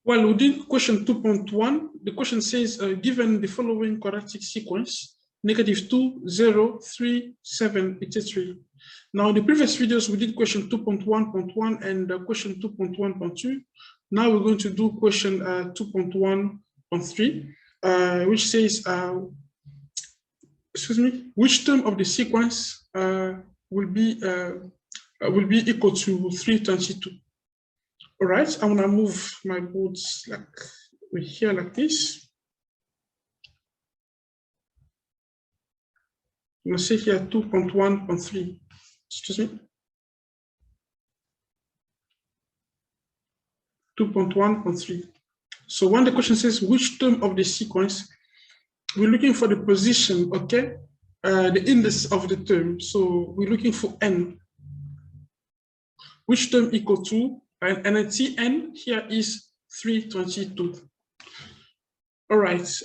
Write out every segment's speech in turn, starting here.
Well, we did question 2.1. The question says, given the following quadratic sequence, -2, 0, 3, 7, etc. Now, in the previous videos, we did question 2.1.1 and question 2.1.2. Now we're going to do question 2.1.3, which says, which term of the sequence will be equal to 322. All right, I'm gonna move my boards like here like this. I'm gonna say here 2.1.3. Excuse me. 2.1.3. So when the question says which term of the sequence, we're looking for the position, okay? The index of the term. So we're looking for n. Which term equal to, and the Tn here is 322. All right,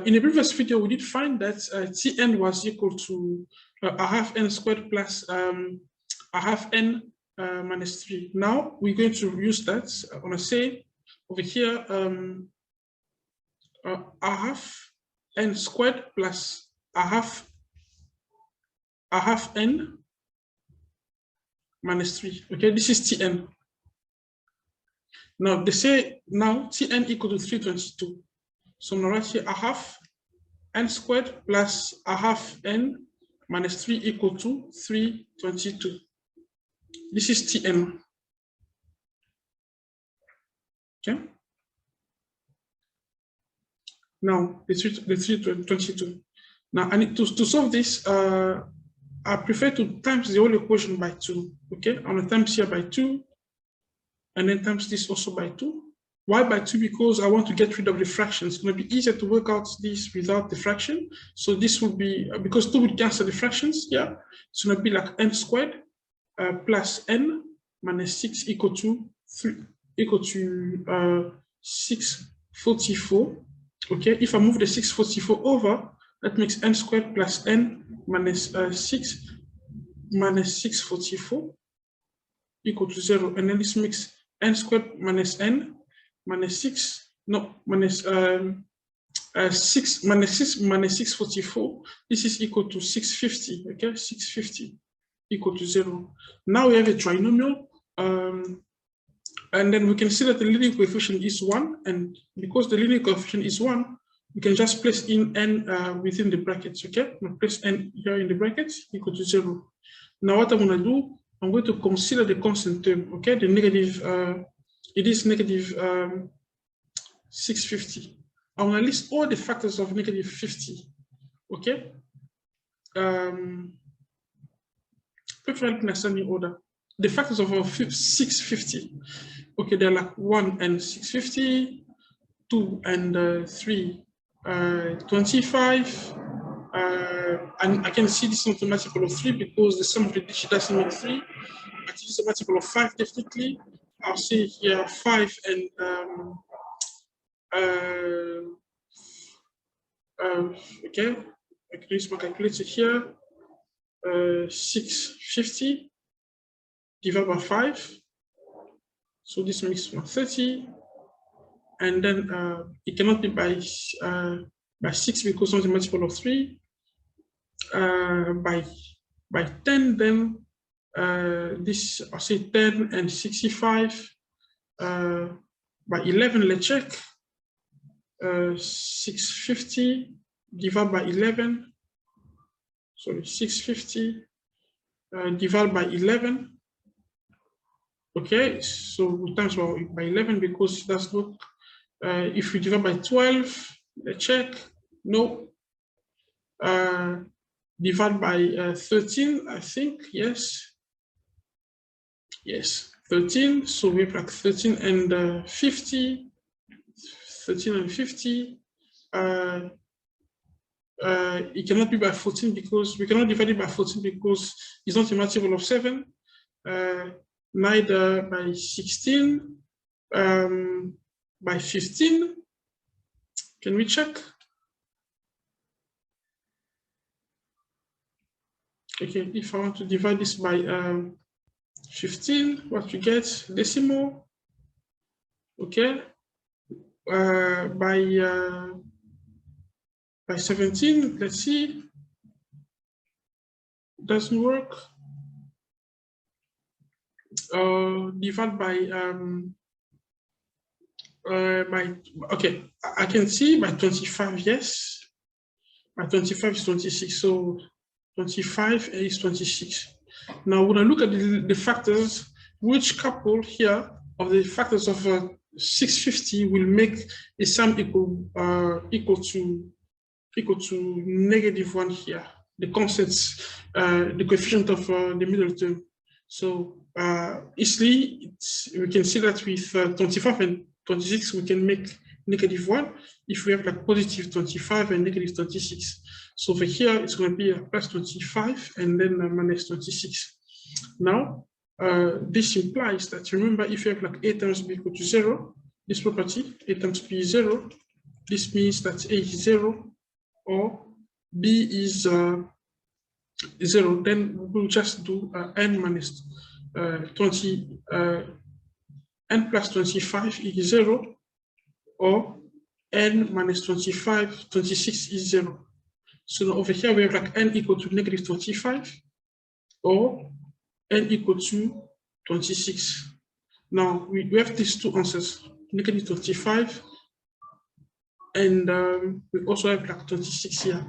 in the previous video, we did find that Tn was equal to a half n squared plus a half n minus 3. Now we're going to use that. I'm gonna say over here a half n squared plus a half n minus 3. Okay, this is Tn. Now they say now Tn equal to 322. So I'm gonna write here a half n squared plus a half n minus 3 equal to 322. This is Tn. Okay. Now the 322. Now I need to solve this. I prefer to times the whole equation by 2. Okay, I'm gonna times here by 2, and then times this also by 2. Why by 2? Because I want to get rid of the fractions. It's going to be easier to work out this without the fraction. So this will be, because 2 would cancel the fractions, yeah. It's going to be like n squared plus n minus 6 equal to 644. Okay, if I move the 644 over, that makes n squared plus n minus 6 minus 644 equal to 0. And then this makes n squared minus n minus 6, no, minus 6 minus 6 minus 644. This is equal to 650, okay? 650 equal to 0. Now we have a trinomial, and then we can see that the leading coefficient is 1, and because the leading coefficient is 1, we can just place in n within the brackets, okay? We'll place n here in the brackets equal to 0. Now what I'm going to do, I'm going to consider the constant term, okay? The negative, it is negative 650. I'm going to list all the factors of negative 50, okay? Preferably in ascending order. The factors of 650, okay, they're like 1 and 650, 2 and 3, 25, and I can see this is a multiple of 3 because the sum of the digits doesn't make 3. But it is a multiple of 5 definitely. I'll say here 5 and okay, I can use my calculator here. 650 divided by 5. So this makes 130. And then it cannot be by 6 because it's a multiple of 3. By 10, then this, I'll say 10 and 65. By 11, let's check. 650 divided by 11. Sorry, 650 divided by 11. Okay, so we times by 11 because that's not. If we divide by 12, let's check. No. Divide by 13, I think, yes. Yes, 13. So we have like 13 and 50. 13 and 50. It cannot be by 14 because we cannot divide it by 14 because it's not a multiple of 7. Neither by 16. By 15. Can we check? Okay, if I want to divide this by 15, what we get? Decimal. Okay, by 17, let's see. Doesn't work. Divide by okay, I can see by 25, yes. By 25 is 26, so 25 is 26. Now, when I look at the factors, which couple here of the factors of 650 will make a sum equal to -1 here? The constants, the coefficient of the middle term. So easily we can see that with 25 and 26 we can make -1 if we have like positive 25 and negative 26. So over here it's going to be a plus 25 and then minus 26. Now this implies that, remember, if you have like A times B equal to 0, this property, A times B is 0, this means that A is 0 or B is 0. Then we'll just do n minus 20, n plus 25 is 0, or n minus 25, 26 is 0. So now over here we have like n equal to -25 or n equal to 26. Now we have these two answers, -25, and we also have like 26 here.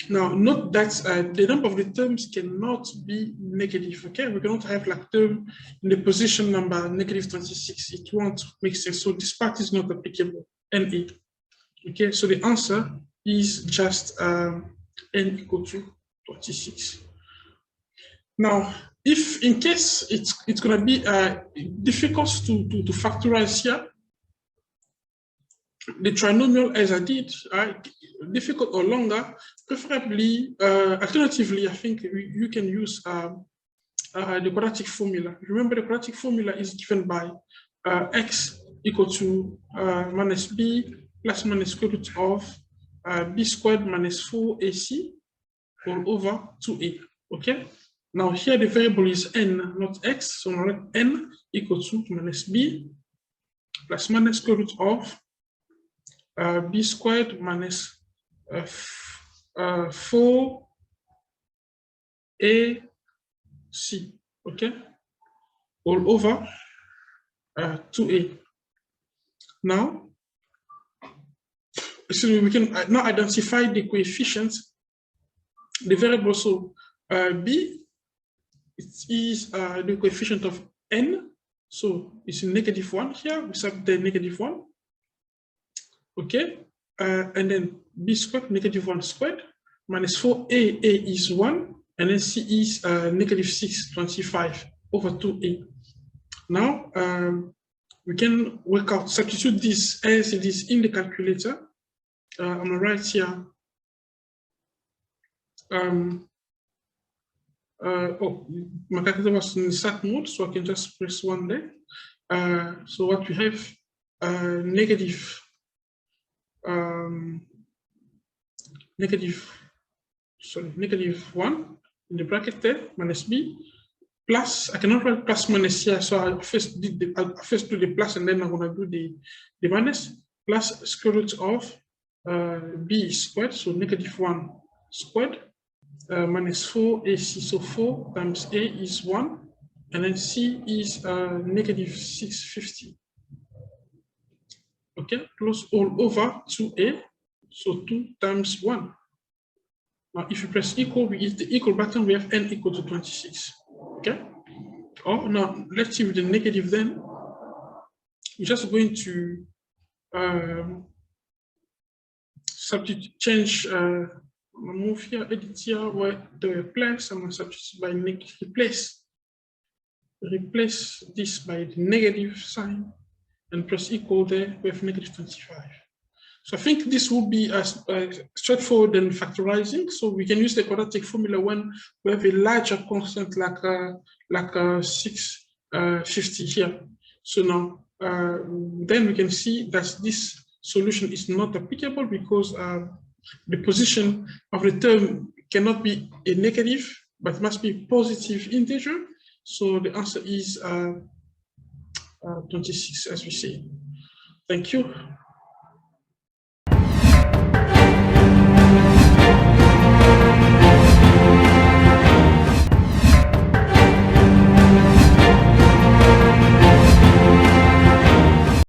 Now note that the number of the terms cannot be negative. Okay, we cannot have like term in the position number -26. It won't make sense. So this part is not applicable. NA. Okay, so the answer is just n equal to 26. Now, if in case it's going to be difficult to factorize here, the trinomial as I did, difficult or longer, preferably, alternatively, I think you can use the quadratic formula. Remember, the quadratic formula is given by x equal to minus b plus minus square root of b squared minus 4ac all over 2a. Okay. Now here the variable is n, not x, so now let n equal to minus b plus minus square root of b squared minus 4ac, okay, all over 2a. Now, so we can now identify the coefficients, the variable. So b, it is the coefficient of n, so it's -1 here, we have the -1, okay, and then b squared -1 squared minus 4a is 1, and then c is -625 over 2a. Now we can work out, substitute this as it is in the calculator. I'm gonna write here. Oh, my calculator was in start mode, so I can just press 1 there. So what we have, -1 in the bracket there, minus b, plus, I cannot write plus minus here, so I first do the plus and then I'm going to do the minus, plus square root of b squared, so -1 squared, minus 4ac, so 4 times a is 1, and then c is -650. Okay, plus all over 2a, so 2 times 1. Now, if you press equal, we use the equal button, we have n equal to 26. Okay. Oh, now let's see with the negative then. We're just going to substitute, change, move here, edit here, where the replace, I'm going to substitute by replace this by the negative sign and press equal there, we have -25. So I think this will be straightforward than factorizing. So we can use the quadratic formula when we have a larger constant like 650 here. So now then we can see that this solution is not applicable because the position of the term cannot be a negative, but must be a positive integer. So the answer is 26, as we say. Thank you.